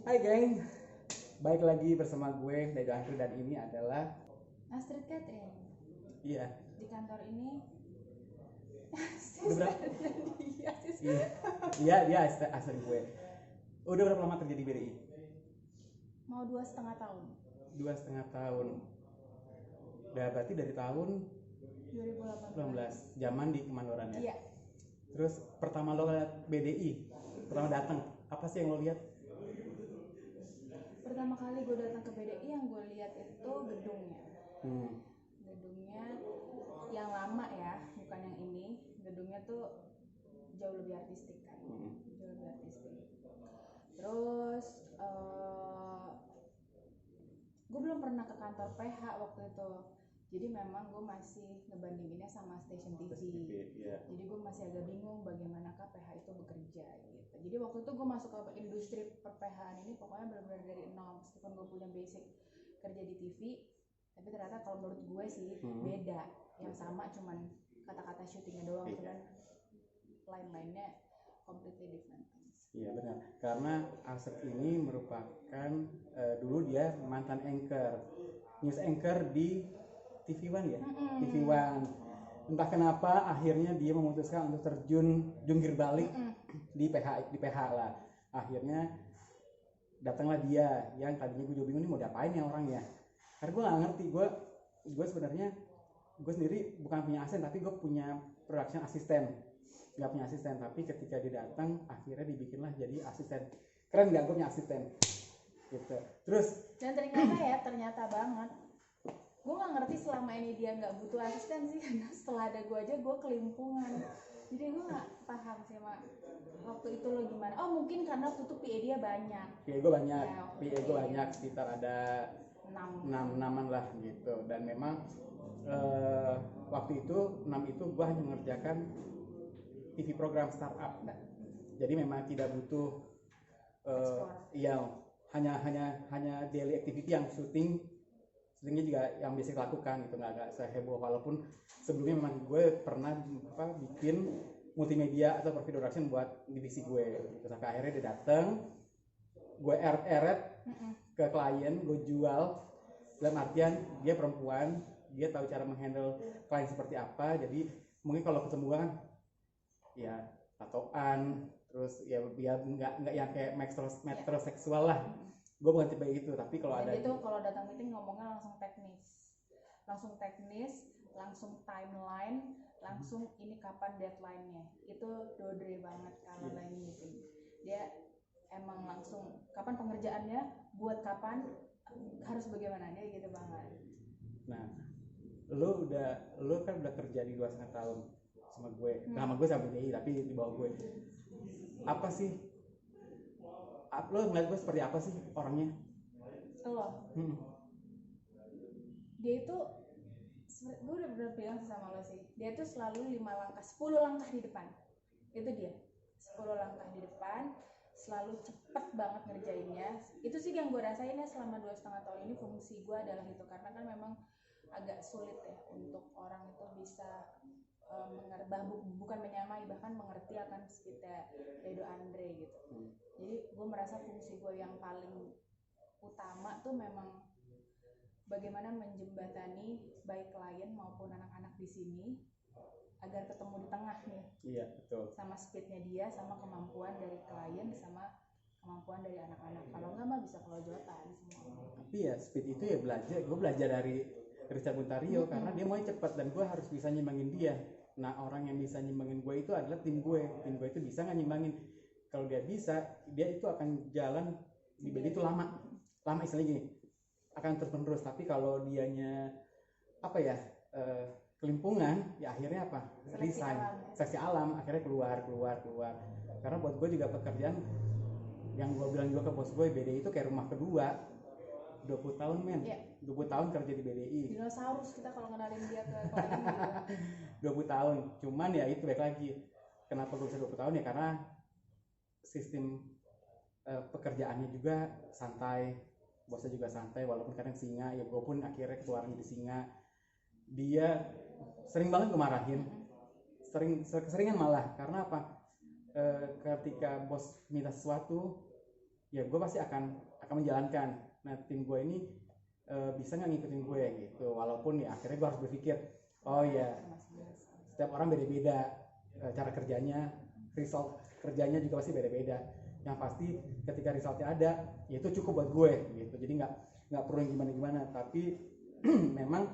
Hai geng, baik lagi bersama gue Dedo Andri dan ini adalah Astrid Catherine. Iya. Di kantor ini Udah berapa? dia Dia asli gue. Udah berapa lama kerja di BDI? mau 2,5 tahun. 2,5 tahun. Udah berarti dari tahun 2018. 2018, zaman di Kemandoran ya. Iya. Terus pertama lo lihat BDI, pertama datang, apa sih yang lo lihat? Pertama kali gue datang ke BDI yang gue lihat itu gedungnya. Gedungnya yang lama ya, bukan yang ini. Gedungnya tuh jauh lebih artistik kan. Jauh lebih artistik. Terus gue belum pernah ke kantor PH waktu itu. Jadi memang gue masih ngebandinginnya sama stasiun TV. Yeah. Jadi gue masih agak bingung bagaimanakah PH itu bekerja gitu. Jadi waktu itu gue masuk ke industri per-PH-an ini pokoknya benar-benar dari nol. Meskipun gue punya basic kerja di TV, tapi ternyata kalau menurut gue sih beda. Yang sama cuman kata-kata syutingnya doang, cuman lain-lainnya completely different things. Iya benar, karena Asep ini merupakan dulu dia mantan anchor, news anchor di TV One ya, TV One. Entah kenapa akhirnya dia memutuskan untuk terjun jungkir balik di PH lah. Akhirnya datanglah dia yang tadinya gue juga bingung nih mau diapain ya orang ya. Karena gue nggak ngerti, gue sebenarnya gue sendiri bukan punya asisten tapi gue punya production assistant. Nggak punya asisten, tapi ketika dia datang akhirnya dibikinlah jadi asisten. Keren nggak gue punya asisten gitu. Terus dan ternyata banget gue nggak ngerti selama ini dia nggak butuh asisten sih, karena setelah ada gue aja gue kelimpungan. Jadi gue nggak paham sih mak waktu itu lo gimana. Oh mungkin karena waktu itu PA dia banyak. PA gue banyak, Ya, PA gue banyak, sekitar ada 6-an lah gitu. Dan memang waktu itu 6 itu gue hanya mengerjakan TV program startup. Jadi memang tidak butuh hanya daily activity yang syutingnya juga yang biasa lakukan gitu, nggak seheboh. Walaupun sebelumnya memang gue pernah bikin multimedia atau video production buat divisi gue gitu. Sampai akhirnya dia datang, gue eret ke klien, gue jual dalam artian dia perempuan, dia tahu cara menghandle klien seperti apa. Jadi mungkin kalau ketemu kan ya tatoan, terus ya nggak yang kayak metroseksual lah. Gue bukan tipe itu, tapi kalau ada itu kalau datang meeting ngomongnya langsung teknis, langsung timeline, langsung ini kapan deadline-nya. Itu dodre banget kalau lagi meeting. Dia emang langsung kapan pengerjaannya, buat kapan, harus bagaimana, dia gitu banget. Nah, lo kan udah kerja di 2,5 tahun sama gue. Sama gue sama BDI, tapi di bawah gue. Apa sih? Lo ngeliat gue seperti apa sih orangnya? Lo? Dia itu, gue udah bener bilang sama lo sih, dia tuh selalu 10 langkah di depan. Itu dia, 10 langkah di depan, selalu cepet banget ngerjainnya. Itu sih yang gue rasain ya selama 2,5 tahun ini. Fungsi gue adalah itu, karena kan memang agak sulit ya untuk orang itu bisa bukan menyamai, bahkan mengerti akan speednya Dedo Andre gitu. Jadi gue merasa fungsi gue yang paling utama tuh memang bagaimana menjembatani baik klien maupun anak-anak di sini agar ketemu di tengah nih. Iya betul. Sama speednya dia, sama kemampuan dari klien, sama kemampuan dari anak-anak. Kalau enggak mah bisa kelojotan semua. Tapi ya speed itu ya gue belajar dari Richard Buntario karena dia mau cepat dan gue harus bisa nyimbangin dia. Nah orang yang bisa nyimbangin gue itu adalah tim gue itu bisa nggak nyimbangin. Kalau dia bisa, dia itu akan jalan di BD itu lama istilahnya gini, akan terus menerus. Tapi kalau dianya kelimpungan, ya akhirnya apa? Resign, seleksi alam, akhirnya keluar. Karena buat gue juga pekerjaan yang gue bilang juga ke bos gue, BDI itu kayak rumah kedua. 20 tahun men, 20 tahun kerja di BDI. Dinosaurus kita kalau ngenalin dia ke klien gitu. 20 tahun, cuman ya itu baik lagi. Kenapa gue bisa 20 tahun ya karena sistem pekerjaannya juga santai, bosnya juga santai, walaupun kadang singa, ya gue pun akhirnya keluaran jadi singa. Dia sering banget gue marahin, keseringan malah, karena apa? Ketika bos minta sesuatu, ya gue pasti akan menjalankan. Nah tim gue ini bisa nggak ngikutin gue gitu, walaupun ya akhirnya gue harus berpikir oh ya setiap orang beda-beda cara kerjanya, result kerjanya juga pasti beda-beda. Yang pasti ketika resultnya ada ya itu cukup buat gue gitu, jadi nggak perlu yang gimana-gimana. Tapi memang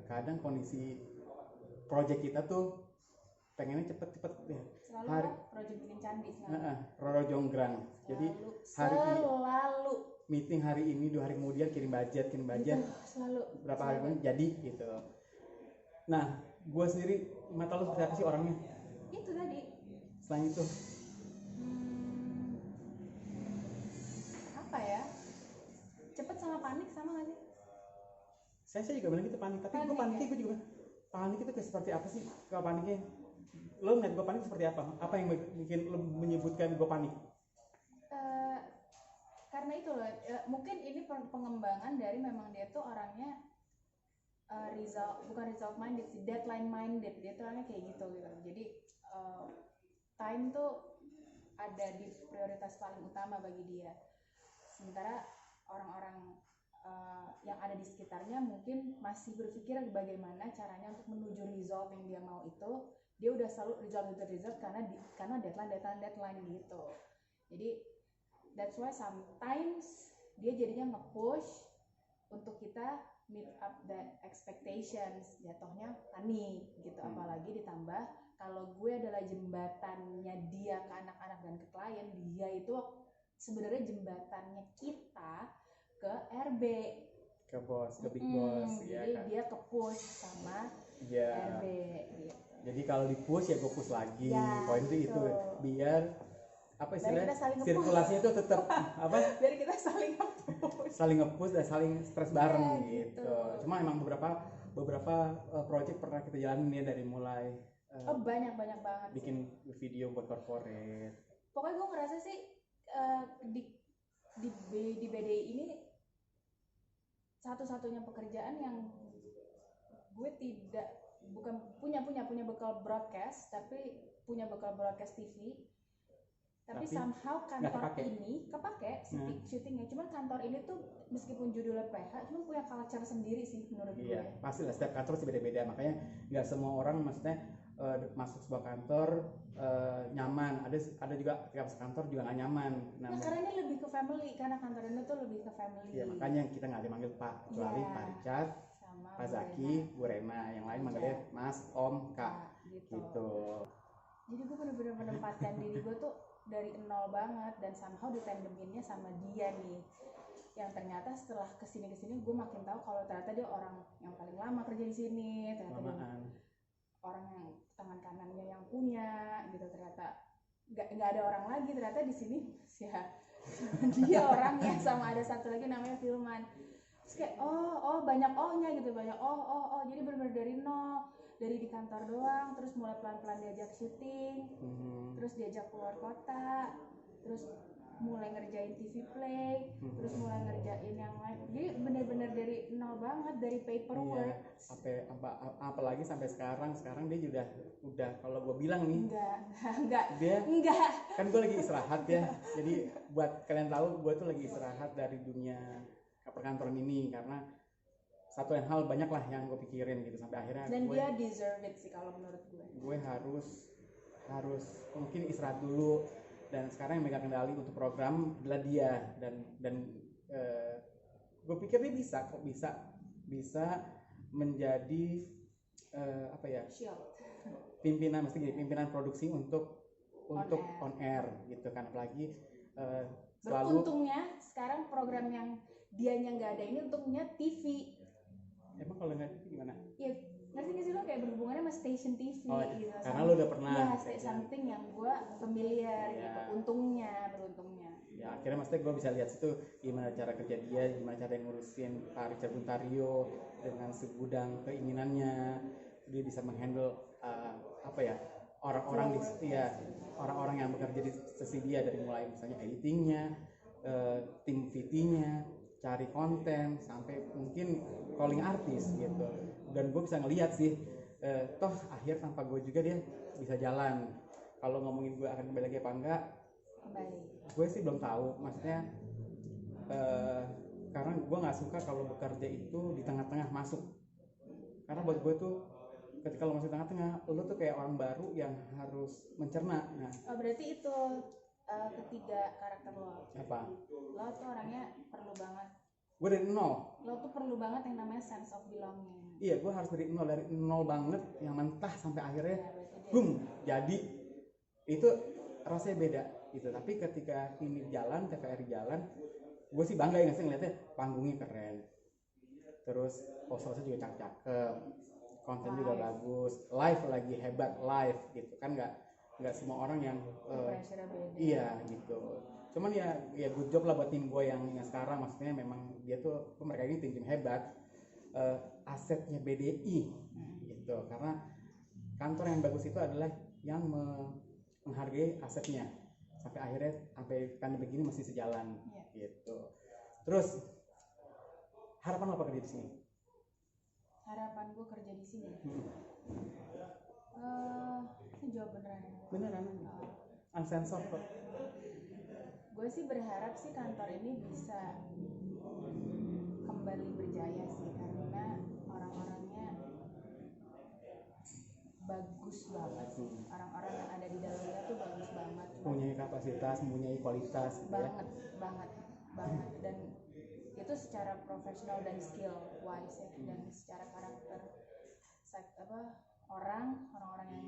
kadang kondisi project kita tuh pengennya cepet-cepet ya. Selalu hari project bikin candi selalu. Roro Jonggrang. Jadi hari ini meeting hari ini 2 hari kemudian kirim budget gitu, selalu berapa hari kemudian jadi gitu. Nah gue sendiri mata lu seperti apa sih orangnya? Itu tadi. Selain itu apa ya, cepet sama panik sama nggak sih? Saya juga bilang gitu panik, tapi gue paniknya gue juga panik itu kayak seperti apa sih kalau paniknya? Lo ngeliat gue panik seperti apa? Apa yang bikin lo menyebutkan gue panik? Karena itu loh, mungkin ini pengembangan dari memang dia tuh orangnya bukan result minded sih, deadline minded. Dia tuh orangnya kayak gitu. Jadi time tuh ada di prioritas paling utama bagi dia. Sementara orang-orang yang ada di sekitarnya mungkin masih berpikir bagaimana caranya untuk menuju result yang dia mau itu. Dia udah selalu result karena deadline gitu. Jadi that's why sometimes dia jadinya nge-push untuk kita meet up that expectations, jatuhnya panik gitu. Apalagi ditambah kalau gue adalah jembatannya dia ke anak-anak dan ke klien, dia itu sebenarnya jembatannya kita ke RB, ke bos, ke big boss. Jadi kan? Dia ke-push sama RB gitu. Jadi kalau di-push ya gue push lagi. Poin itu biar apa istilahnya sirkulasinya itu tetap apa? Biar kita saling nge-push dan saling stres bareng gitu. Cuma emang beberapa project pernah kita jalanin ya dari mulai banyak banget bikin sih. Video buat corporate. Pokoknya gue ngerasa sih di BDI ini satu-satunya pekerjaan yang gue bukan punya bekal broadcast, tapi punya bekal broadcast TV. Tapi somehow kantor ini kepake syutingnya. Cuman kantor ini tuh meskipun judulnya PH, cuman punya culture sendiri sih menurut gue. Iya, pastilah setiap kantor sih beda-beda. Makanya nggak semua orang maksudnya masuk sebuah kantor nyaman. Ada juga ketika masuk kantor juga nggak nyaman. Nah karena ini lebih ke family, karena kantor ini tuh lebih ke family. Iya, makanya kita nggak dipanggil Pak, kecuali Pak Richard, Pak Zaki, Bu Rena. Yang lain manggilnya Mas, Om, Kak, gitu. Jadi gue bener-bener menempatkan diri gue tuh dari nol banget, dan somehow ditandeminnya sama dia nih, yang ternyata setelah kesini gue makin tahu kalau ternyata dia orang yang paling lama kerja di sini, ternyata dia orang yang tangan kanannya yang punya gitu. Ternyata nggak ada orang lagi ternyata di sini ya dia orangnya, sama ada satu lagi namanya Filman. Terus kayak oh banyak ohnya gitu, banyak oh jadi benar-benar dari nol, dari di kantor doang, terus mulai pelan-pelan diajak syuting, terus diajak keluar kota, terus mulai ngerjain TV play, terus mulai ngerjain yang lain. Jadi benar-benar dari nol banget, dari paperwork. Iya, apalagi sampai sekarang dia udah kalau gue bilang nih enggak kan gue lagi istirahat ya. Jadi buat kalian tahu gue tuh lagi istirahat dari dunia perkantoran ini karena satu yang hal banyak lah yang gue pikirin gitu sampai akhirnya. Dan dia deserve it sih kalau menurut gue. Gue harus mungkin istirahat dulu, dan sekarang yang megang kendali untuk program adalah dia, dan gue pikir dia bisa menjadi pimpinan produksi untuk on air gitu kan. Apalagi selalu beruntungnya sekarang program yang dianya nggak ada ini untungnya TV. Emang kalau nggak TV gimana? Ya ngerti nggak sih lo, kayak berhubungannya sama station TV gitu. Karena lo udah pernah. Ya something yang gue familiar gitu. Beruntungnya. Ya akhirnya maksudnya gue bisa lihat situ gimana cara kerja dia, gimana cara ngurusin Pak Richard Buntario dengan segudang keinginannya. Dia bisa menghandle orang-orang yang bekerja di sisi dia, dari mulai misalnya editingnya, tim VT-nya, cari konten, sampai mungkin calling artis gitu. Dan gue bisa ngelihat sih toh akhir tanpa gue juga dia bisa jalan. Kalau ngomongin gue akan kembali lagi apa enggak, kembali. Gue sih belum tahu, maksudnya karena gue nggak suka kalau bekerja itu di tengah-tengah masuk. Karena buat gue tuh ketika lo masuk tengah-tengah, lo tuh kayak orang baru yang harus mencerna. Nah, berarti itu ketiga karakter lo. apa? Lo tuh orangnya perlu banget. Gue dari nol. Lo tuh perlu banget yang namanya sense of belonging. Iya, gue harus dari nol banget, yang mentah sampai akhirnya, Ya, boom, jadi itu rasanya beda gitu. Tapi ketika ini jalan, TVRI jalan, gue sih bangga ya sih ngeliatnya panggungnya keren, terus posternya juga cakep, konten juga bagus, live lagi hebat live gitu kan, nggak semua orang yang iya gitu. Cuman ya good job lah buat tim gue yang sekarang, maksudnya memang dia tuh mereka ini tim hebat, asetnya BDI gitu, karena kantor yang bagus itu adalah yang menghargai asetnya sampai akhirnya sampai pandemi begini masih sejalan gitu. Terus harapan lo apa kerja di sini? Harapan gue kerja di sini. Ini jawab beneran. Unsensor kok. Gue sih berharap sih kantor ini bisa kembali berjaya sih, karena orang-orangnya bagus banget. Orang-orang yang ada di dalamnya tuh bagus banget. Punya kapasitas, mempunyai kualitas gitu banget. Dan itu secara profesional dan skill wise ya, dan secara karakter orang-orang yang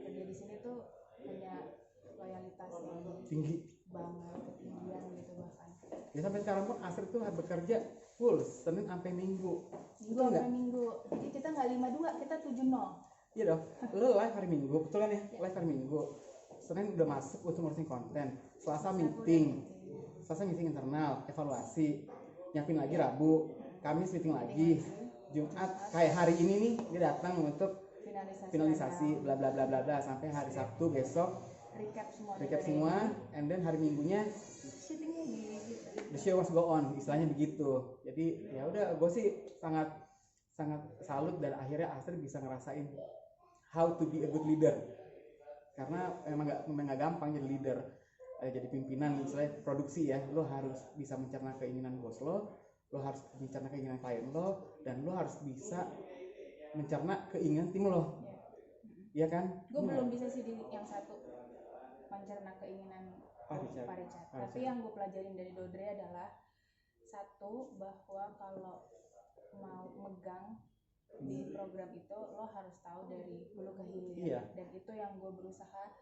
kerja di sini tuh punya loyalitas yang tinggi banget, ketinggian gitu bahkan. Ya sampai sekarang pun Asri tuh bekerja full Senin sampai Minggu. Itu sampai Minggu. Jadi kita nggak 52, kita 70. Iya dong. Lo live hari Minggu, betul kan ya? Live hari Minggu. Senin udah masuk untuk ngurusin konten. Selasa meeting internal, evaluasi. Nyiapin lagi Rabu, Kamis meeting lagi. Jumat kayak hari ini nih dia datang untuk finalisasi bla bla bla bla bla, sampai hari Sabtu besok recap semua, and then hari Minggunya the show must go on, istilahnya begitu. Jadi ya udah, gue sih sangat salut, dan akhirnya Astrid bisa ngerasain how to be a good leader, karena memang nggak gampang jadi leader, jadi pimpinan misalnya produksi ya. Lo harus bisa mencerna keinginan bos lo harus mencerna keinginan klien lo, dan lo harus bisa mencerna keinginan tim lo. Iya kan? Gue belum bisa sih di yang satu, mencerna keinginan Paricat. Tapi yang gue pelajarin dari Dodre adalah satu, bahwa kalau mau megang di program itu lo harus tahu dari hulu ke hilir. Dan itu yang gue berusaha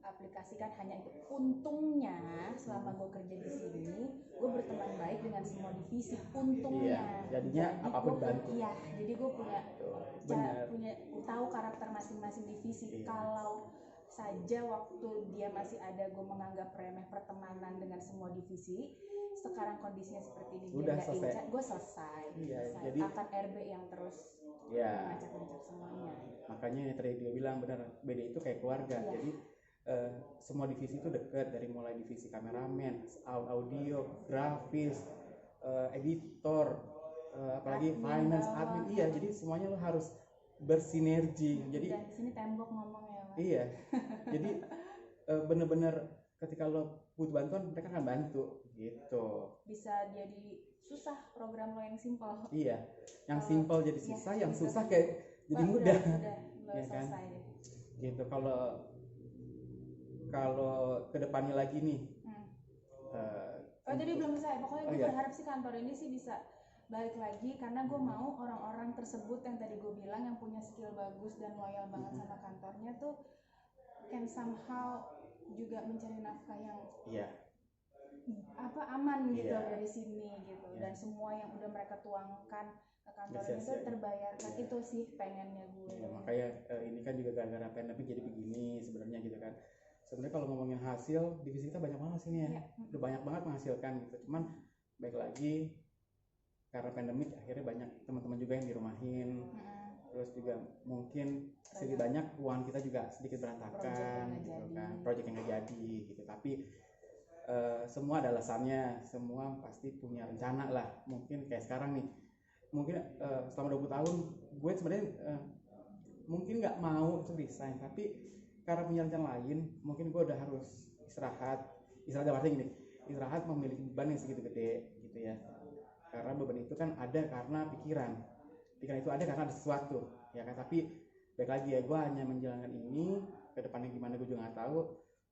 aplikasikan. Hanya itu. Untungnya selama gue kerja di sini, gue berteman baik dengan semua divisi. Untungnya. Jadinya apapun bantu. Iya. Jadi gue punya tahu karakter masing-masing divisi. Kalau saja waktu dia masih ada gue menganggap remeh pertemanan dengan semua divisi, sekarang kondisinya seperti ini, udah selesai, gue selesai. Jadi akan RB yang terus ngacak-ngacak semuanya. Makanya yang tadi dia bilang benar, BD itu kayak keluarga. Jadi semua divisi itu dekat, dari mulai divisi kameramen, audio, grafis, editor, apalagi finance, admin. Iya, jadi semuanya lo harus bersinergi. Jadi di sini tembok ngomong ya, Mas. Iya. Jadi bener-bener ketika lo butuh bantuan, mereka akan bantu gitu. Bisa jadi susah program lo yang simpel. Iya. Yang simpel jadi susah, yang susah kayak jadi mudah. Udah Ya kan? Selesai deh. Gitu. Kalau kedepannya lagi nih. Jadi belum selesai. Pokoknya gue berharap sih kantor ini sih bisa balik lagi, karena gue mau orang-orang tersebut yang tadi gue bilang yang punya skill bagus dan loyal banget sama kantornya tuh can somehow juga mencari nafkah yang aman gitu dari sini gitu. Dan semua yang udah mereka tuangkan ke kantornya itu terbayarkan. Itu sih pengennya gue. Makanya ini kan juga gara-gara pandemi jadi begini sebenarnya gitu kan. Sebenarnya kalau ngomongin hasil, divisi kita banyak banget hasilnya. Udah banyak banget menghasilkan gitu. Cuman baik lagi karena pandemik akhirnya banyak teman-teman juga yang dirumahin. Terus juga mungkin sedikit banyak uang kita juga sedikit berantakan gitu kan, project yang nggak jadi gitu. Tapi semua ada alasannya, semua pasti punya rencana lah. Mungkin kayak sekarang nih, mungkin selama 20 tahun gue sebenarnya mungkin nggak mau untuk resign, tapi karena punya rencana lain, mungkin gue udah harus istirahat, istirahat artinya gini, istirahat memiliki beban yang segitu gede gitu ya, karena beban itu kan ada karena pikiran itu ada karena ada sesuatu ya kan. Tapi baik lagi ya, gue hanya menjalankan ini, ke depannya gimana gue juga nggak tahu.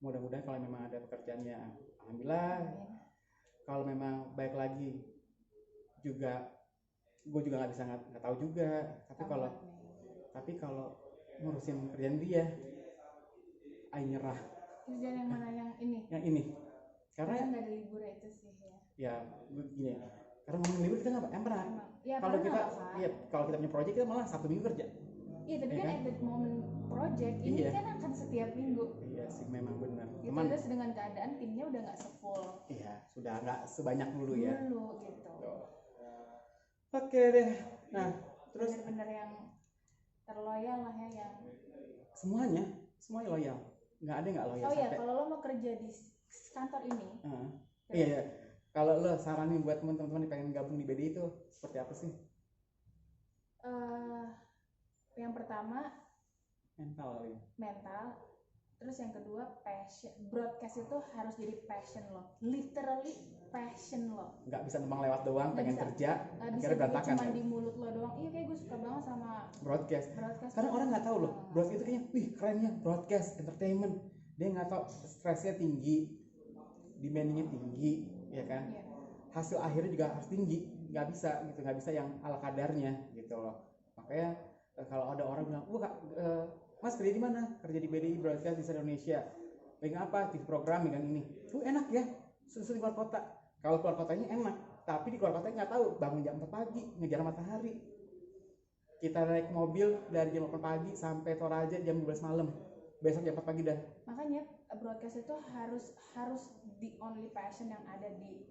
Mudah-mudahan kalau memang ada pekerjaannya alhamdulillah, kalau memang baik lagi juga gue juga nggak bisa, nggak tahu juga. Tapi kalau ngurusin kerjaan dia, ayo nyerah. Kerjaan yang mana? Yang ini karena nggak ada libur itu sih ya gini, karena ngomong libur kita nggak pernah ya, kalau kita iya, kalau kita punya project kita malah Sabtu Minggu kerja. Iya, tapi kan at the moment project ini kan akan setiap minggu. Iya sih, memang benar. Gitu, terus dengan keadaan timnya udah nggak sefull. Iya, sudah nggak sebanyak dulu ya. Gitu. Oke deh. Nah, terus bener-bener yang terloyal lah ya, yang semuanya loyal. Nggak ada nggak loyal. Oh iya, kalau lo mau kerja di kantor ini. Iya. Kalau lo saranin buat teman-teman yang pengen gabung di BDI itu seperti apa sih? Yang pertama mental. Terus yang kedua passion. Broadcast itu harus jadi passion lo, literally passion lo. Nggak bisa numpang lewat doang, pengen kerja, akhirnya berantakan. Cuma di mulut lo doang. Iya, kayak gue suka banget sama broadcast. Karena orang nggak tahu loh, broadcast itu kayaknya, wih kerennya broadcast entertainment. Dia nggak tahu stresnya tinggi, demandingnya tinggi, ya kan? Yeah. Hasil akhirnya juga harus tinggi. Nggak bisa yang ala kadarnya gitu loh. Makanya kalau ada orang bilang, Mas kerja di mana? Kerja di BDI Broadcast di Indonesia. Megang apa? TV program, megang ini. Enak ya, susu di luar kota. Kalau keluar kotanya enak, tapi di keluar kotanya nggak tahu, bangun jam 4 pagi, ngejar matahari. Kita naik mobil dari jam 8 pagi sampai Toraja jam 12 malam. Besok jam 4 pagi dah. Makanya broadcast itu harus the only passion yang ada di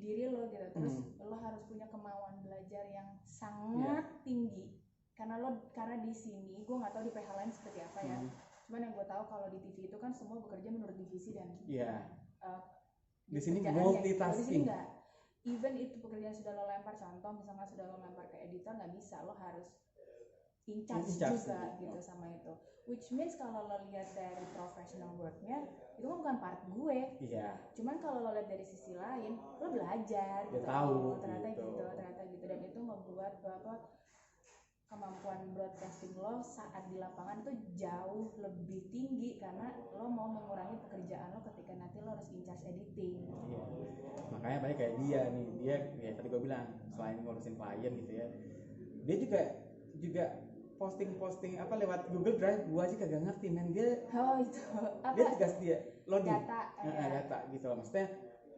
diri lo gitu. Terus lo harus punya kemauan belajar yang sangat tinggi. Karena di sini gue nggak tahu di PH lain seperti apa ya. Cuman yang gue tahu kalau di TV itu kan semua bekerja menurut divisi dan di sini multitasking. Di sini nggak. Even itu pekerjaan sudah lo lempar, contoh misalnya sudah lo lempar ke editor, nggak bisa, lo harus in charge juga gitu sama itu. Which means kalau lo lihat dari professional worknya itu kan bukan part gue. Cuman kalau lo lihat dari sisi lain, lo belajar gitu. Ternyata gitu dan itu membuat bahwa kemampuan broadcasting lo saat di lapangan itu jauh lebih tinggi karena lo mau mengurangi pekerjaan lo ketika nanti lo harus in charge editing. Makanya banyak kayak dia nih, ya tadi gue bilang selain ngurusin klien gitu ya, dia juga posting apa lewat Google Drive. Gua sih kagak ngerti men, dia tugas dia loading data gitu loh, maksudnya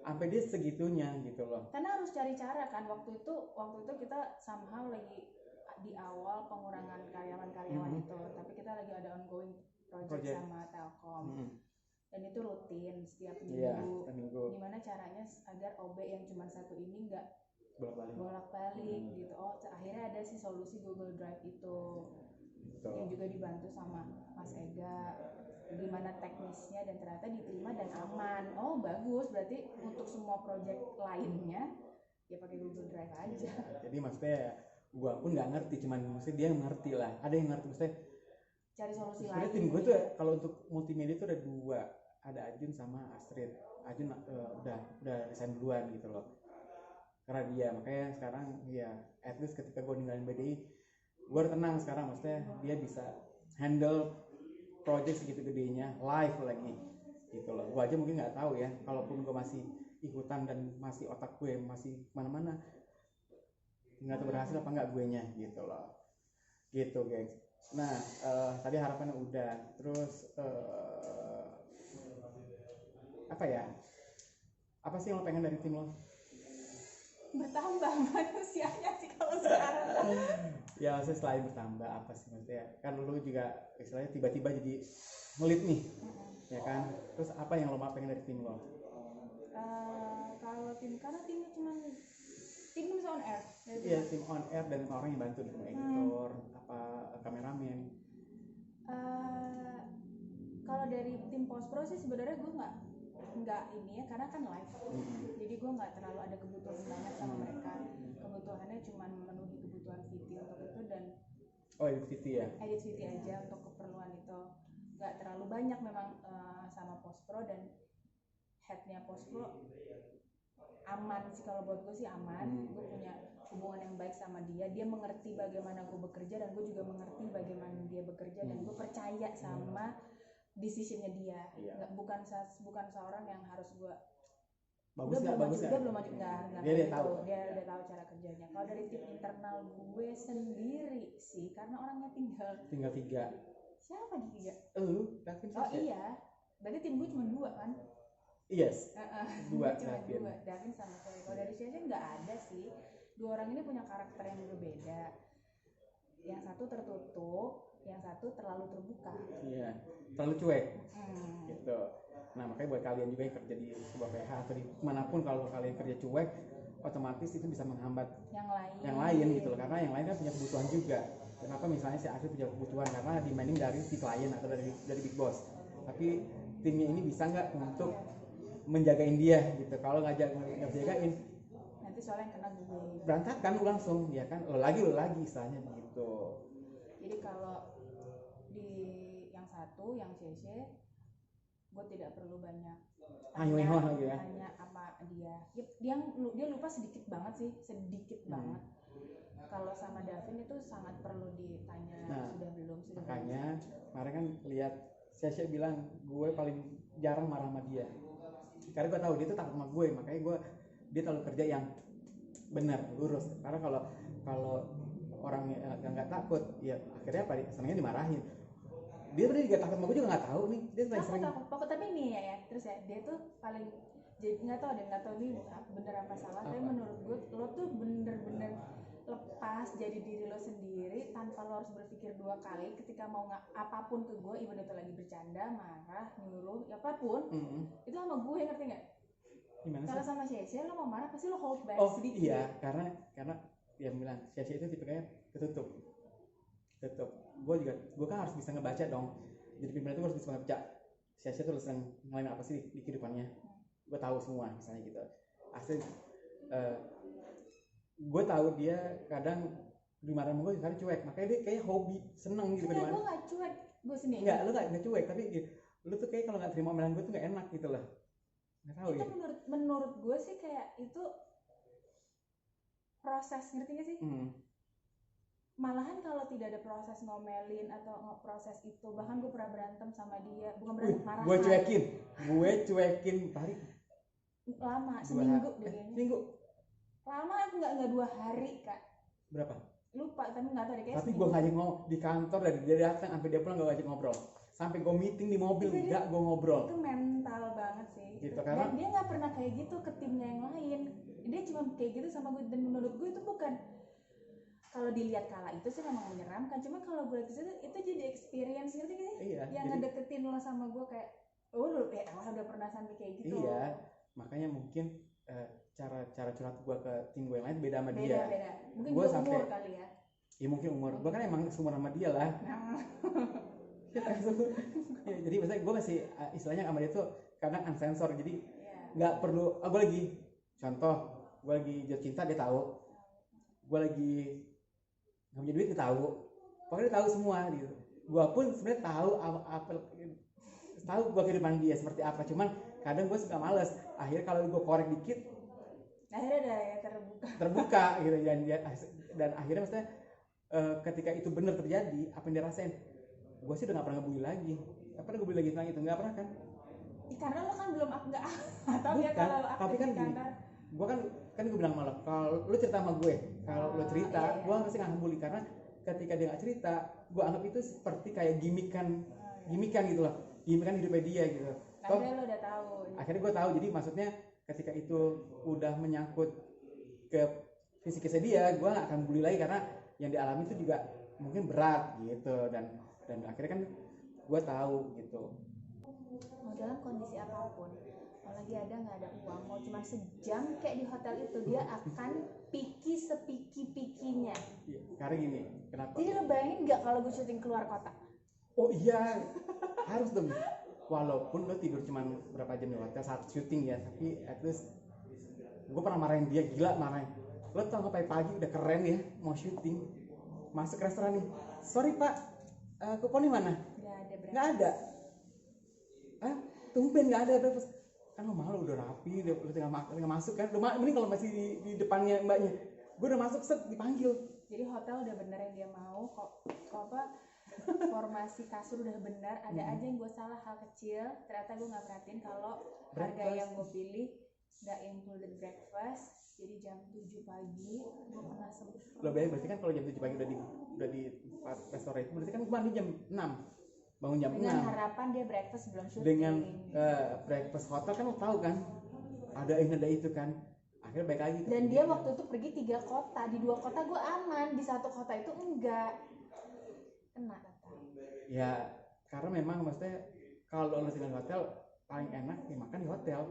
sampai dia segitunya gitu loh. Karena harus cari cara kan, waktu itu kita somehow lagi di awal pengurangan karyawan itu, tapi kita lagi ada ongoing project sama Telkom. Dan itu rutin setiap minggu. Gimana caranya agar OB yang cuma satu ini nggak bolak-balik gitu. Akhirnya ada sih solusi Google Drive itu. Yang juga dibantu sama Mas Ega. Gimana teknisnya dan ternyata diterima dan aman. Bagus, berarti untuk semua project lainnya ya pakai Google Drive aja. Jadi maksudnya gua pun nggak ngerti, cuman maksudnya dia ngerti lah, ada yang ngerti, maksudnya cari solusi lain. Sebenarnya tim gue tuh kalau untuk multimedia tuh ada 2, ada Ajun sama Astrid. Ajun udah resign duluan gitu loh karena dia, makanya sekarang ya at least ketika gue ninggalin BDI gue udah tenang sekarang, maksudnya dia bisa handle project segitu gedenya live lagi gitu loh. Gue aja mungkin nggak tahu ya, kalaupun gue masih ikutan dan masih otak gue masih mana-mana, nggak tahu berhasil apa nggak gue nya gitu loh, gitu guys. Nah tadi harapannya udah, terus apa sih yang lo pengen dari tim lo? Bertambah manusianya sih kalau sekarang. Ya maksudnya selain bertambah apa sih maksudnya, kan lo juga istilahnya tiba-tiba jadi ngelit nih, ya kan? Terus apa yang lo mau pengen dari tim lo? Kalau karena timnya cuma tim bisa on air. Iya, tim on air dan orang yang bantu gitu, editor, kameramen. Kalau dari tim post pro sih sebenarnya gue nggak ini ya, karena kan live. Jadi gue nggak terlalu ada kebutuhan banyak sama mereka. Kebutuhannya cuma memenuhi kebutuhan VT untuk itu dan edit VT ya? Edit VT aja untuk keperluan itu. Nggak terlalu banyak memang sama post pro, dan headnya Pospro aman sih, kalau buat gue sih aman. Gue punya hubungan yang baik sama dia, dia mengerti bagaimana gue bekerja dan gue juga mengerti bagaimana dia bekerja, dan gue percaya sama decisionnya dia. Nggak, bukan seorang yang harus gue bagus dia belum maju, enggak dia gitu. tahu Dia udah tahu cara kerjanya. Kalau dari tim internal gue sendiri sih, karena orangnya tinggal 3. Siapa di 3? Davin Oh iya, berarti tim gue cuma 2 kan? Yes. 2 cuma 2, Davin sama Shay. Kalau dari Shay nggak ada sih. 2 orang ini punya karakter yang berbeda. Yang satu tertutup, yang satu terlalu terbuka. Iya, terlalu cuek. Gitu. Nah, makanya buat kalian juga yang kerja di sebuah PH atau di manapun, kalau kalian kerja cuek, otomatis itu bisa menghambat yang lain gitu loh, karena yang lain kan punya kebutuhan juga. Kenapa misalnya si Afif punya kebutuhan karena demanding dari si klien atau dari big boss, tapi timnya ini bisa nggak untuk menjagain dia gitu. Kalau nggak jagain, nanti soalnya yang kena gue, berantakan lu langsung, ya kan, lo lagi istilahnya begitu. Jadi kalau di yang satu, yang CC, gue tidak perlu banyak tanya apa dia lupa sedikit banget sih, banget. Kalau sama Davin itu sangat perlu ditanya, sudah belum. Makanya kemarin kan lihat Syasha bilang gue paling jarang marah sama dia, karena gue tahu dia tuh takut sama gue, makanya dia terlalu kerja yang benar, lurus. Karena kalau orang yang nggak takut, ya akhirnya apa? Senangnya dimarahin. Dia bener juga takut sama gue juga nggak tahu nih. Dia sering takut. Tapi nih ya, terus ya dia tuh paling jadi nggak tahu nih bener apa salah. Tapi menurut gue lo tuh bener-bener lepas jadi diri lo sendiri tanpa lo harus berpikir 2 kali ketika mau apapun ke gue, even itu lagi bercanda, marah, nyuruh, apapun. Itu sama gue, ngerti nggak? Kalau sama Syesha lo mau marah pasti lo hold back sedikit. Iya, karena dia bilang Syesha itu tipenya ketutup. Gue kan harus bisa ngebaca dong. Jadi pimpinan itu harus bisa ngebaca Syesha tuh sedang ngalamin apa sih di kehidupannya. Gue tahu semua misalnya gitu. Asli gue tahu dia kadang dimarahin sama gue, kadang cuek, makanya dia kayak hobi seneng gitu. Gue nggak cuek, gue sendiri. Enggak, lu nggak cuek, tapi lu tuh kayak kalau nggak terima omelan gue tuh nggak enak gitu loh. Nggak tahu itu ya. Menurut gue sih kayak itu proses, ngerti gak sih? Malahan kalau tidak ada proses ngomelin atau proses itu, bahkan gue pernah berantem sama dia, bukan berantem, marah. Gue cuekin Tarik lama, seminggu deh kayaknya. Seminggu. Lama, aku nggak 2 hari kak. Berapa? Lupa, tapi nggak tahu deh kayaknya. Tapi gue ngajak di kantor, dari dia datang sampai dia pulang gue ngajak ngobrol. Sampai gue meeting di mobil nggak gue ngobrol. Itu mental banget sih. Gitu, karena dia nggak pernah kayak gitu ke timnya yang lain. Dia cuma kayak gitu sama gue, dan menurut gue itu bukan, kalau dilihat kala itu sih memang menyeramkan. Cuma kalau gue lihat itu jadi experience, ngerti gak sih? Iya, yang ngedeketin lo sama gue kayak, lu udah pernah sampai kayak gitu. Iya, makanya mungkin cara curhat gue ke tim gue yang lain beda sama dia. Beda. Mungkin gue sampai umur kali ya. Ya mungkin umur. Gue kan emang seumur sama dia lah. Ya, jadi misalnya gue masih istilahnya sama dia tuh kadang unsensor, jadi nggak perlu. Gue lagi contoh, gue lagi jatuh cinta dia tahu. Gue lagi nggak punya duit dia tahu. Pokoknya dia tahu semua gitu. Gue pun sebenarnya tahu gue kehidupan dia seperti apa. Cuman kadang gue suka males. Akhirnya kalau gue korek dikit, akhirnya udah ya terbuka gitu. Dan akhirnya maksudnya ketika itu benar terjadi, apa yang dia rasain, gue sih udah nggak pernah ngebully lagi. Nggak pernah ngebully lagi tentang itu, nggak pernah kan? Karena lo kan belum nggak atau ya kalau tapi kan gini, gue kan gue bilang malah kalau lo cerita sama gue, kalau lo cerita, gue pasti nggak ngebully, karena ketika dia nggak cerita, gue anggap itu seperti kayak gimikan gitu loh, gimikan hidupnya dia gitu. Akhirnya lo udah tahu. Akhirnya gue tahu, jadi maksudnya ketika itu udah menyangkut ke fisiknya dia, gue nggak akan bully lagi karena yang dialami itu juga mungkin berat gitu, dan akhirnya kan gue tahu gitu. Mau dalam kondisi apapun, mau lagi ada nggak ada uang, mau cuma sejam kayak di hotel itu, dia akan piki sepiki-pikinya. Iya, karena gini, kenapa? Jadi lo bayangin nggak kalau gue syuting keluar kota? Oh iya, harus dong. Walaupun lo tidur cuma berapa jam di hotel saat syuting ya, tapi at least gue pernah marahin dia, gila marahin. Lo tau nggak pagi udah keren ya mau syuting, masuk restoran nih, sorry pak, kuponnya mana? Nggak ada. Tumben nggak ada. Terus kan lo malu udah rapi, lo tinggal masuk kan, mending kalau masih di depannya mbaknya, gue udah masuk set dipanggil. Jadi hotel udah bener yang dia mau kok apa formasi kasur udah benar, ada aja yang gue salah hal kecil, ternyata gue nggak perhatiin kalau harga yang gue pilih nggak included breakfast. Jadi jam 7 pagi gue pernah sempat. Lo bayangin berarti kan kalau jam 7 pagi udah di restoran itu berarti kan gue mandi jam 6, bangun jam 6 dengan harapan dia breakfast sebelum syuting. Dengan breakfast hotel kan lo tahu kan ada ini ada itu kan, akhirnya baik lagi. Dan dia waktu itu pergi 3 kota, di 2 kota gue aman, di 1 kota itu enggak kena kata. Ya karena memang maksudnya kalau lo tinggal di hotel paling enak ya makan di hotel,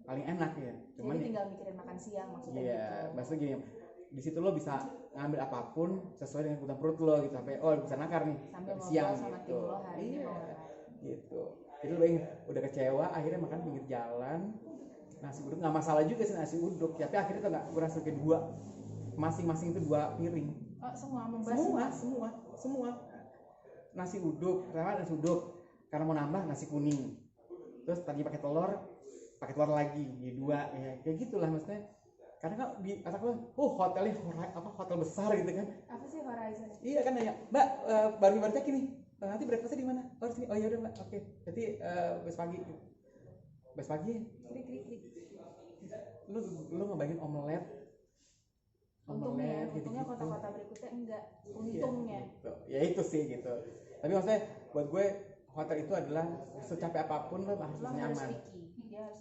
paling enak ya. Cuman jadi tinggal mikirin makan siang maksudnya. Iya, gitu. maksudnya gini, di situ lo bisa ngambil apapun sesuai dengan kebutuhan perut lo gitu, sampai oh bisa nakar nih sambil ngobrol siang sama gitu. tim lo hari ini mau ngapain. Gitu. Jadi lo bayangin udah kecewa akhirnya makan pinggir jalan nasi uduk, nggak masalah juga sih nasi uduk, tapi akhirnya tuh nggak gue rasa kayak dua, masing-masing itu 2 piring. Oh, semua Nasi uduk, karena nasi uduk karena mau nambah nasi kuning, terus tadi pakai telur lagi jadi 2 ya kayak gitulah maksudnya. Karena kan di kata gue hotelnya hotel besar gitu kan. Apa sih Horizon? Iya kan nanya, mbak baru cek ini nanti breakfastnya di mana? Oh di sini. Oh ya udah mbak, oke. Berarti besok pagi Krik. lu ngebayangin omelet Untungnya gitu. kota-kota berikutnya enggak. Untungnya. Iya, gitu. Ya itu sih gitu. Tapi maksudnya buat gue hotel itu adalah secapek apapun lo harus nyaman.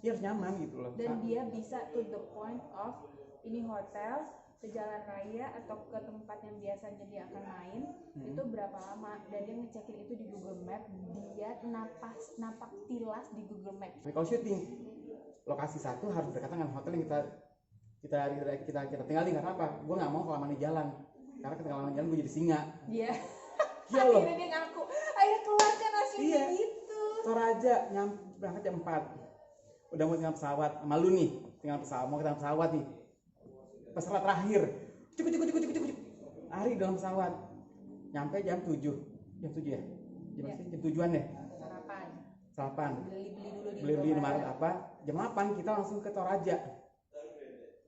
Dia harus nyaman gitu loh. Dan dia bisa to the point of ini hotel ke jalan raya atau ke tempat yang biasanya dia akan main itu berapa lama, dan dia ngecekin itu di Google Map, dia napak tilas di Google Map. Kalau syuting lokasi satu harus berdekatan dengan hotel yang kita tinggalin. Karena apa? Gue nggak mau kelamaan di jalan, karena ketinggalan jalan gue jadi singa. Iya. Iya loh. Akhirnya dia ngaku, akhirnya keluarkan aslinya gitu. Toraja berangkat jam 4, udah mau tinggal pesawat sama lu nih, mau kita pesawat nih, pesawat terakhir cuk lari dalam pesawat, nyampe jam 7 ya, jam 7-an deh, sarapan beli di Maret apa, jam 8 kita langsung ke Toraja.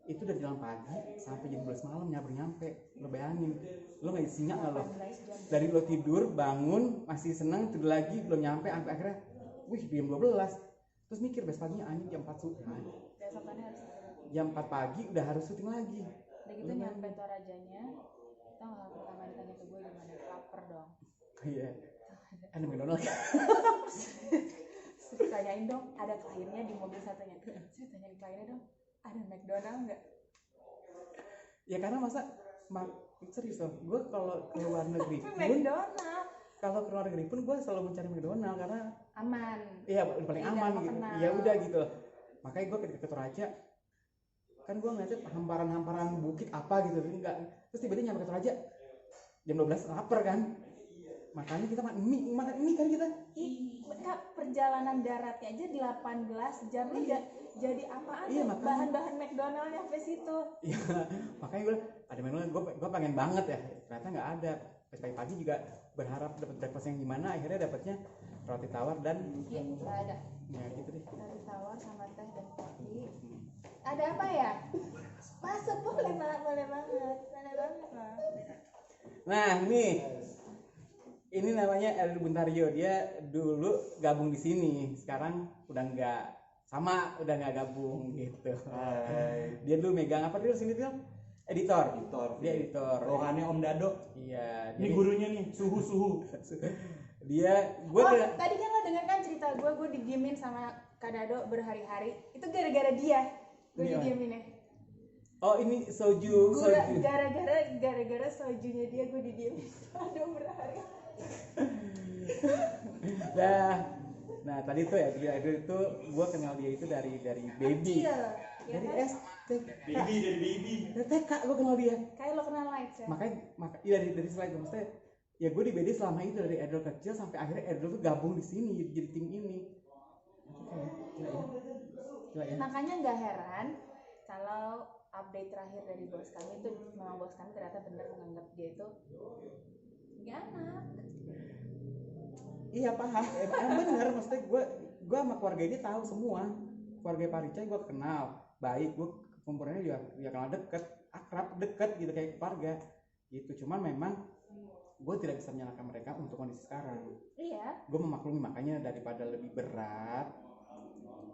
Itu dari jalan pagi sampai jam 12 malam nyampe. Lo bayangin, lo nggak singa nggak lo? Dari lo tidur bangun masih seneng, tidur lagi belum nyampe, sampai akhirnya jam 12. Terus mikir besok paginya anjing jam 4 subuh. Jam 4 pagi udah harus syuting lagi. Udah gitu nyampe Torajanya, tau gak pertama ditanya ke gue gimana? Lapar dong. Iya. Ada McDonald. Tanyain dong, ada kliennya di mobil satunya. Tanyain kliennya dong, ada McDonald nggak? Ya karena masa serius loh, gue kalau ke luar negeri pun gue selalu mencari McDonald karena aman. Iya paling aman gitu. Ya udah gitu. Makanya gue ke Toraja kan gue ngeliatnya hamparan bukit apa gitu, enggak. Terus tiba-tiba nyampe ke Toraja jam 12 lapar kan. Makanya kita makan mie kan kita. Perjalanan daratnya aja 18 jam udah jadi apaan? Iya, bahan-bahan McDonald sampai situ. Iya, makanya gue ada McDonald, gue pengen banget ya. Ternyata nggak ada. Pas pagi juga berharap dapat breakfast yang gimana, akhirnya dapatnya roti tawar dan nggak ada. Ya gitu deh. Roti tawar sama teh dan kopi. Ada apa ya? Masuk boleh banget. Nah nih, ini namanya Eril Buntario. Dia dulu gabung di sini, sekarang udah nggak gabung gitu. Dia dulu megang apa dia sini tuh? Editor. Dia editor. Rohannya Om Dado. Iya. Ini gurunya nih, suhu. Tadi kan lo denger kan cerita gue didiemin sama Kak Dado berhari-hari. Itu gara-gara dia. Gue didiemin ya. Oh ini soju. Gara-gara sojunya dia gue didiemin sama Dado berhari. Nah tadi tuh ya itu gue kenal dia itu dari baby. Dari baby. Dari TK gue kenal dia. Kayak lo kenal Lights ya. Makanya dari slide maksudnya ya gue di BD selama itu dari Eril kecil sampai akhirnya Eril tuh gabung di sini jadi tim ini. Gila ya. Makanya nggak heran kalau update terakhir dari bos kami itu memang bos kami ternyata benar menganggap dia itu anak. Iya paham, bener maksudnya gue sama keluarga ini tahu semua keluarga Pak Rica gue kenal baik, gue kumpulannya juga ya kenal deket, akrab deket gitu kayak keluarga gitu. Cuman memang gue tidak bisa menyalahkan mereka untuk kondisi sekarang. Iya. Gue memaklumi, makanya daripada lebih berat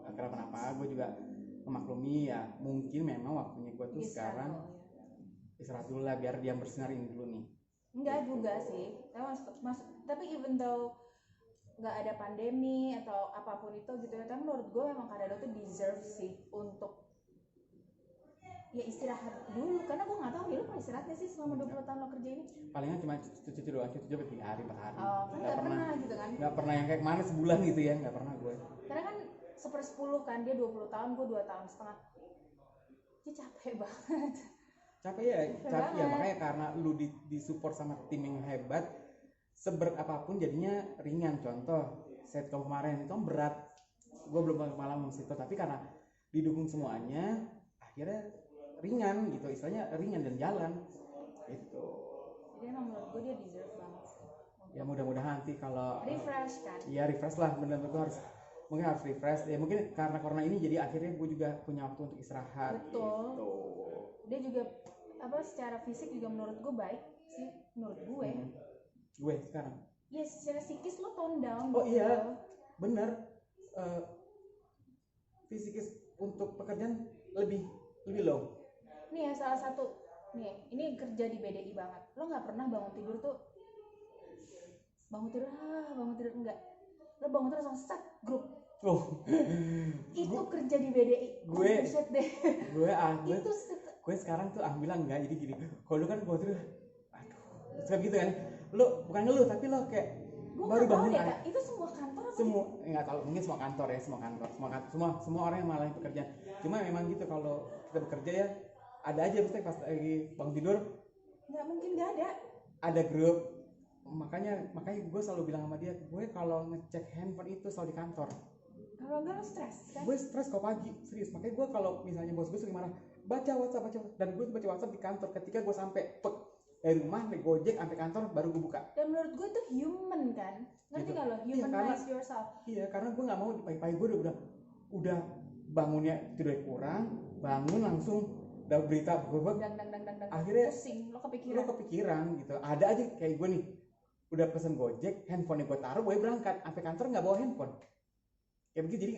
kenapa gue juga memaklumi ya, mungkin memang waktunya gue tuh sekarang istirahat dulu lah biar dia bersinar ini dulu nih. Enggak juga sih, tapi even though nggak ada pandemi atau apapun itu gitu ya, tapi menurut gue memang Kak Dado tuh deserve sih untuk ya istirahat dulu, karena gue nggak tahu dia lu pernah istirahatnya sih selama 20 tahun lo kerja ini. Palingan cuma cuci doang, cuci coba 3 hari 4 hari. Oh, kan nggak pernah gitu kan? Nggak pernah yang kayak kemana sebulan gitu ya, nggak pernah gue. Karena kan 1/10 kan, dia 20 tahun, gue 2 tahun setengah. Dia capek banget. Capek ya makanya karena lu disupport sama tim yang hebat, seberat apapun jadinya ringan. Contoh set kemarin itu kan berat, gue belum malam situ, tapi karena didukung semuanya akhirnya ringan gitu, istilahnya ringan dan jalan gitu. Jadi emang menurut gue dia deserve banget. Ya mudah-mudahan nanti kalau refresh kan. Iya refresh lah, benar-benar gue harus refresh ya, mungkin karena corona ini jadi akhirnya gue juga punya waktu untuk istirahat. Betul gitu. Dia juga secara fisik juga menurut gue baik sih, menurut gue. Gue sekarang ya secara psikis lo tone down oh gitu. Iya bener, fisikis untuk pekerjaan lebih low. Nih ya salah satu nih, ini kerja di BDI banget, lo nggak pernah bangun tidur enggak, lo bangun tidur langsung set grup. Itu kerja di BDI gue deh. gue sekarang tuh alhamdulillah enggak. Jadi gini, kalau dulu kan gue tuh aduh suka gitu kan, lo bukan ngeluh tapi lo kayak Gue baru bangun ya, Kak. Itu semua kantor apa semua nggak tahu, mungkin semua kantor ya, semua orang yang malah pekerjaan. Cuma memang gitu, kalau kita bekerja ya ada aja mesti pas lagi bangun tidur nggak mungkin nggak ada grup. Makanya gue selalu bilang sama dia, gue kalau ngecek handphone itu selalu di kantor. Kalau enggak lo stres kan? Gue stres kok pagi, serius. Makanya gue kalau misalnya bos gue sering marah, baca WhatsApp, dan gue baca WhatsApp di kantor ketika gue sampai dari rumah naik Gojek sampai kantor baru gue buka. Dan menurut gue itu human kan, ngerti nggak lo? Humanize yourself. Iya, karena gue nggak mau pagi-pagi gue udah bangunnya tidur kurang, bangun langsung udah berita akhirnya pusing, lo kepikiran gitu. Ada aja kayak gue nih, udah pesen Gojek, handphone gue taruh, gue berangkat sampai kantor nggak bawa handphone. Kayak begitu. Jadi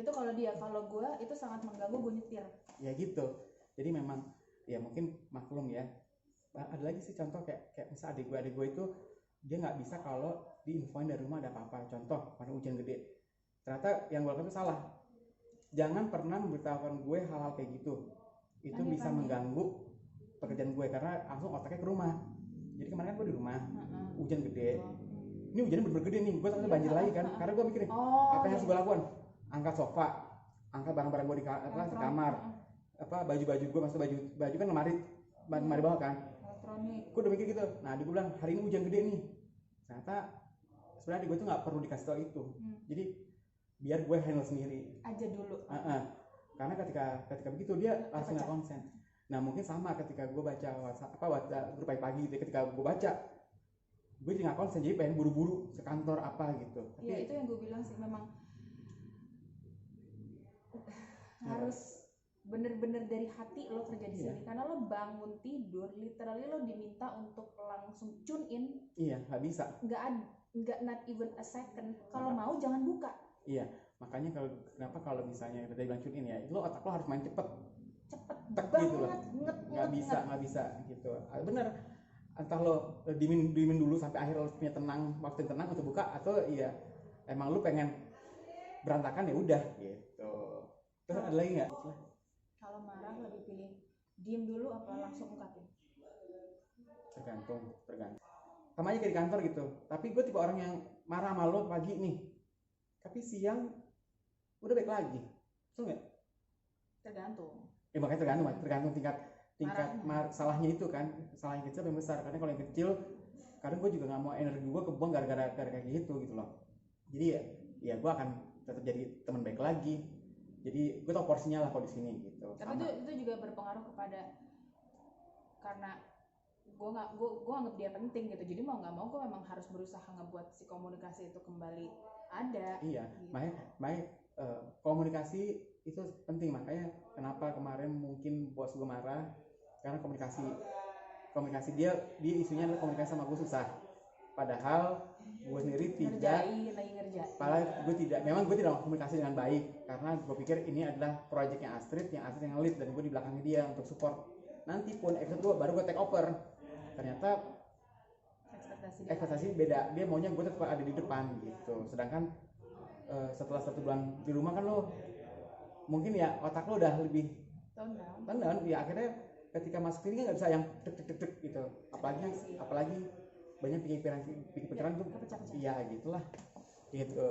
itu kalau gue itu sangat mengganggu gue nyetir. Ya gitu. Jadi memang ya mungkin maklum ya. Ada lagi sih contoh kayak misal adik gue itu dia nggak bisa kalau diinfoin dari rumah ada apa-apa. Contoh karena hujan gede. Ternyata yang gue lakukan itu salah. Jangan pernah memberitahukan gue hal-hal kayak gitu. Itu bisa mengganggu pekerjaan gue karena langsung otaknya ke rumah. Jadi kemarin kan gue di rumah, hujan gede. Ini hujannya bener-bener gede nih, gue takutnya banjir lagi kan. Karena gue mikirin apa yang harus gue lakukan? Angkat sofa, angkat barang-barang gue di kamar, baju-baju gue, maksudnya baju kan lemari bawah kan. Gue udah mikir gitu. Nah dia bilang hari ini hujan gede nih. Ternyata sebenarnya gue tuh nggak perlu dikasih tau itu. Jadi biar gue handle sendiri aja dulu. Karena ketika begitu dia langsung nggak konsen. Nah mungkin sama ketika gue baca WhatsApp grup pagi gitu, ketika gue baca gue jadi nggak konsen, jadi pengen buru-buru ke kantor apa gitu. Iya itu yang gue bilang sih, memang harus bener-bener dari hati lo kerja di sini. Karena lo bangun tidur literally lo diminta untuk langsung tune in. Iya, nggak bisa, nggak not even a second. Kalau mau jangan buka. Iya, makanya kenapa kalau misalnya kita bilang tune in ya, lo otak lo harus main cepet banget gitu loh. Nggak bisa gitu. Bener, entah lo dimin dulu sampai akhir lo punya waktu yang tenang untuk buka, atau iya emang lo pengen berantakan ya udah gitu. Terus ada lagi nggak? Kalau marah lebih pilih diem dulu apa langsung ungkapin? Tergantung. Sama aja kayak di kantor gitu. Tapi gue tipe orang yang marah sama lo pagi nih, tapi siang udah baik lagi. Betul nggak? Tergantung. Makanya tergantung tingkat salahnya itu kan. Salah yang kecil yang besar. Karena kalau yang kecil, kadang gue juga nggak mau energi gue kebuang gara-gara kayak gitu loh. Jadi ya gue akan tetap jadi teman baik lagi. Jadi gue tau porsinya lah kalau di sini gitu. Tapi itu juga berpengaruh kepada, karena gue anggap dia penting gitu. Jadi mau nggak mau gue memang harus berusaha ngebuat si komunikasi itu kembali ada. Iya, gitu. makanya komunikasi itu penting. Makanya kenapa kemarin mungkin bos gue marah, karena komunikasi dia isunya adalah komunikasi sama gue susah, padahal gue sendiri tidak, lagi ngerjain. padahal memang gue tidak komunikasi dengan baik, karena gue pikir ini adalah proyeknya Astrid yang lead dan gue di belakangnya dia untuk support. Nanti pun episode 2 baru gue take over, ternyata ekspektasi beda, dia maunya gue tetap ada di depan gitu. Sedangkan setelah 1 bulan di rumah kan lo mungkin ya otak lo udah lebih tone down ya, akhirnya ketika masuk sini kan nggak bisa yang tek gitu, apalagi banyak pikiran tuh kepecah-pecah. iya gitulah gitu.